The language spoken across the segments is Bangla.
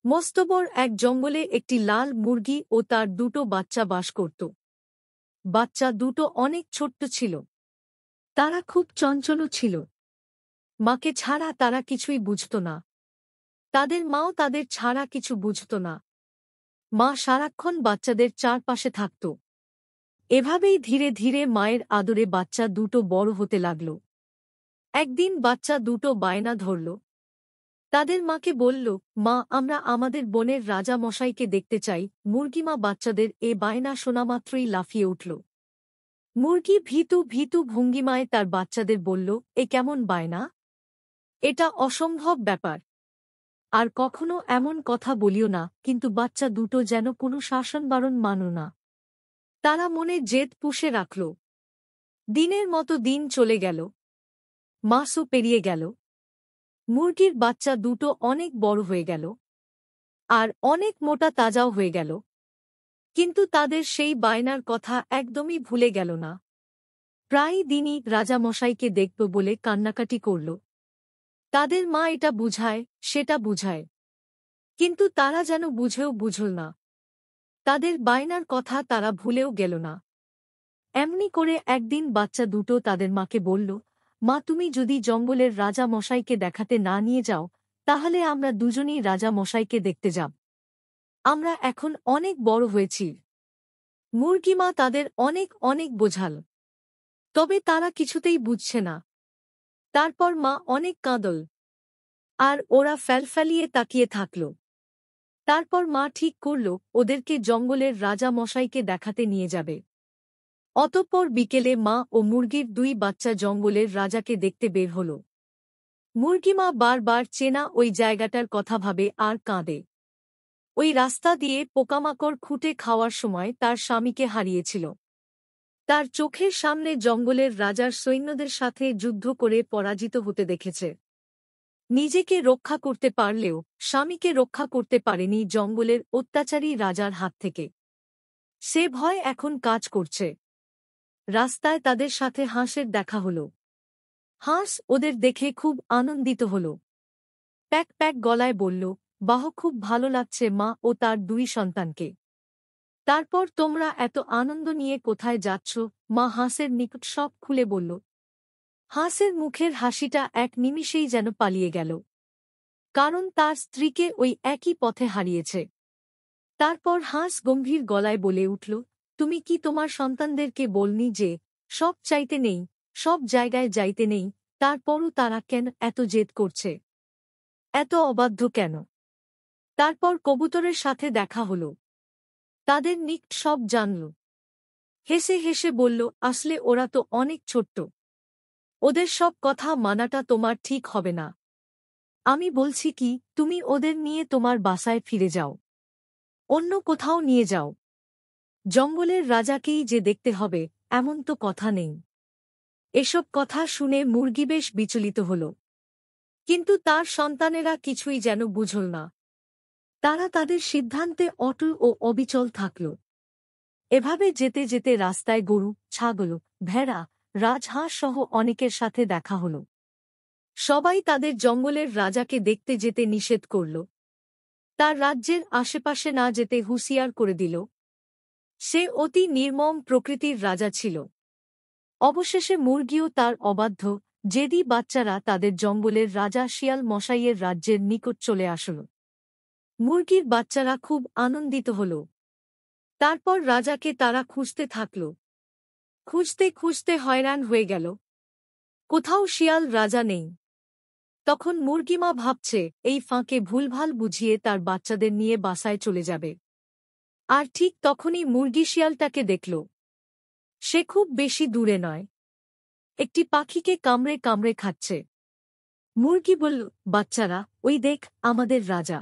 মস্তবর এক জঙ্গলে একটি লাল মুরগি ও তার দুটো বাচ্চা বাস করত। বাচ্চা দুটো অনেক ছোট্ট ছিল। তারা খুব চঞ্চল ছিল। মাকে ছাড়া তারা কিছুই বুঝত না। তাদের মাও তাদের ছাড়া কিছু বুঝত না। মা সারাক্ষণ বাচ্চাদের চারপাশে থাকত। এভাবেই ধীরে ধীরে মায়ের আদরে বাচ্চা দুটো বড় হতে লাগল। একদিন বাচ্চা দুটো বায়না ধরল। তাদের মাকে বলল, মা, আমরা আমাদের বনের রাজা মশাইকে দেখতে চাই। মুরগিমা বাচ্চাদের এ বায়না শোনামাত্রই লাফিয়ে উঠল। মুরগি ভীতু ভীতু ভঙ্গিমায় তার বাচ্চাদের বলল, এ কেমন বায়না? এটা অসম্ভব ব্যাপার। আর কখনো এমন কথা বলিও না। কিন্তু বাচ্চা দুটো যেন কোনো শাসনবারণ মানল না। তারা মনে জেদ পুষে রাখল। দিনের মতো দিন চলে গেল। মাসও পেরিয়ে গেল। মুরগির বাচ্চা দুটো অনেক বড় হয়ে গেল আর অনেক মোটা তাজাও হয়ে গেল। কিন্তু তাদের সেই বায়নার কথা একদমই ভুলে গেল না। প্রায় দিনই রাজামশাইকে দেখব বলে কান্নাকাটি করল। তাদের মা এটা বুঝায়, সেটা বুঝায়, কিন্তু তারা যেন বুঝেও বুঝল না। তাদের বায়নার কথা তারা ভুলেও গেল না। এমনি করে একদিন বাচ্চা দুটো তাদের মাকে বলল, মা, তুমি যদি জঙ্গলের রাজা মশাইকে দেখাতে না নিয়ে যাও, তাহলে আমরা দুজনেই রাজা মশাইকে দেখতে যাব। আমরা এখন অনেক বড় হয়েছি। মুরগিমা তাদের অনেক অনেক বোঝাল, তবে তারা কিছুতেই বুঝছে না। তারপর মা অনেক কাঁদল, আর ওরা ফ্যালফ্যালিয়ে তাকিয়ে থাকল। তারপর মা ঠিক করল ওদেরকে জঙ্গলের রাজা মশাইকে দেখাতে নিয়ে যাবে। অতঃপর বিকেলে মা ও মুরগির দুই বাচ্চা জঙ্গলের রাজাকে দেখতে বের হল। মুরগিমা বারবার চেনা ওই জায়গাটার কথা ভাবে আর কাঁদে। ওই রাস্তা দিয়ে পোকামাকড় খুঁটে খাওয়ার সময় তার স্বামীকে হারিয়েছিল। তার চোখের সামনে জঙ্গলের রাজার সৈন্যদের সাথে যুদ্ধ করে পরাজিত হতে দেখেছে। নিজেকে রক্ষা করতে পারলেও স্বামীকে রক্ষা করতে পারেনি জঙ্গলের অত্যাচারী রাজার হাত থেকে। সে ভয় এখন কাজ করছে। রাস্তায় তাদের সাথে হাঁসের দেখা হল। হাঁস ওদের দেখে খুব আনন্দিত হল। প্যাক প্যাক গলায় বলল, বাহ, খুব ভালো লাগছে মা ও তার দুই সন্তানকে। তারপর তোমরা এত আনন্দ নিয়ে কোথায় যাচ্ছ? মা হাঁসের নিকট সব খুলে বলল। হাঁসের মুখের হাসিটা এক নিমিষেই যেন পালিয়ে গেল, কারণ তার স্ত্রীকে ওই একই পথে হারিয়েছে। তারপর হাঁস গম্ভীর গলায় বলে উঠল, তুমি কি তোমার সন্তানদেরকে বলনি যে সব চাইতে নেই, সব জায়গায় যাইতে নেই? তারপরও তারা কেন এত জেদ করছে? এত অবাধ্য কেন? তারপর কবুতরের সাথে দেখা হল। তাদের নিকট সব জানল। হেসে হেসে বলল, আসলে ওরা তো অনেক ছোট্ট। ওদের সব কথা মানাটা তোমার ঠিক হবে না। আমি বলছি কি, তুমি ওদের নিয়ে তোমার বাসায় ফিরে যাও। অন্য কোথাও নিয়ে যাও। জঙ্গলের রাজাকেই যে দেখতে হবে এমন তো কথা নেই। এসব কথা শুনে মুরগি বেশ বিচলিত হল। কিন্তু তার সন্তানেরা কিছুই যেন বুঝল না। তারা তাদের সিদ্ধান্তে অটল ও অবিচল থাকল। এভাবে যেতে যেতে রাস্তায় গরু, ছাগল, ভেড়া, রাজহাঁস সহ অনেকের সাথে দেখা হল। সবাই তাদের জঙ্গলের রাজাকে দেখতে যেতে নিষেধ করল। তার রাজ্যের আশেপাশে না যেতে হুঁশিয়ার করে দিল। সে অতি নির্মম প্রকৃতির রাজা ছিল। অবশেষে মুরগিও তার অবাধ্য, জেদি বাচ্চারা তাদের জঙ্গলের রাজা শিয়াল মশাইয়ের রাজ্যের নিকট চলে আসল। মুরগির বাচ্চারা খুব আনন্দিত হল। তারপর রাজাকে তারা খুঁজতে থাকল। খুঁজতে খুঁজতে হয়রান হয়ে গেল। কোথাও শিয়াল রাজা নেই। তখন মুরগিমা ভাবছে এই ফাঁকে ভুলভাল বুঝিয়ে তার বাচ্চাদের নিয়ে বাসায় চলে যাবে। আর ঠিক তখনই মুরগি শিয়ালটাকে দেখল। সে খুব বেশি দূরে নয়, একটি পাখিকে কামড়ে কামড়ে খাচ্ছে। মুরগি বলল, বাচ্চারা, ওই দেখ আমাদের রাজা।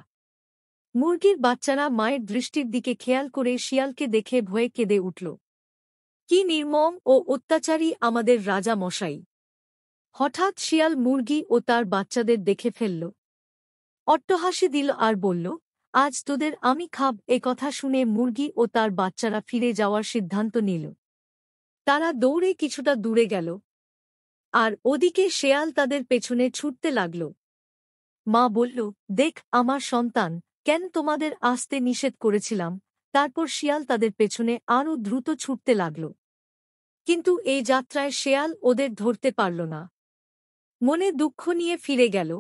মুরগির বাচ্চারা মায়ের দৃষ্টির দিকে খেয়াল করে শিয়ালকে দেখে ভয়ে কেঁদে উঠল। কি নির্মম ও অত্যাচারী আমাদের রাজা মশাই! হঠাৎ শিয়াল মুরগি ও তার বাচ্চাদের দেখে ফেলল। অট্টহাসি দিল আর বলল, আজ তোদের আমি খাব। এ কথা শুনে মুরগি ও তার বাচ্চারা ফিরে যাওয়ার সিদ্ধান্ত নিল। তারা দৌড়ে কিছুটা দূরে গেল, আর ওদিকে শেয়াল তাদের পেছনে ছুটতে লাগল। মা বলল, দেখ আমার সন্তান, কেন তোমাদের আসতে নিষেধ করেছিলাম? তারপর শিয়াল তাদের পেছনে আরও দ্রুত ছুটতে লাগল। কিন্তু এই যাত্রায় শেয়াল ওদের ধরতে পারল না। মনে দুঃখ নিয়ে ফিরে গেল।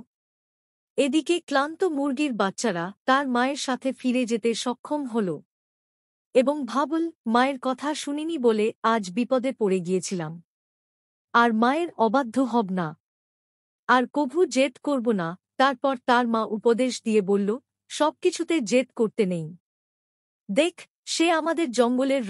এদিকে ক্লান্ত মুরগির বাচ্চারা তার মায়ের সাথে ফিরে যেতে সক্ষম হল এবং ভাবল, মায়ের কথা শুনিনি বলে আজ বিপদে পড়ে গিয়েছিলাম। আর মায়ের অবাধ্য হব না, আর কভু জেদ করব না। তারপর তার মা উপদেশ দিয়ে বলল, সবকিছুতে জেদ করতে নেই। দেখ, সে আমাদের জঙ্গলের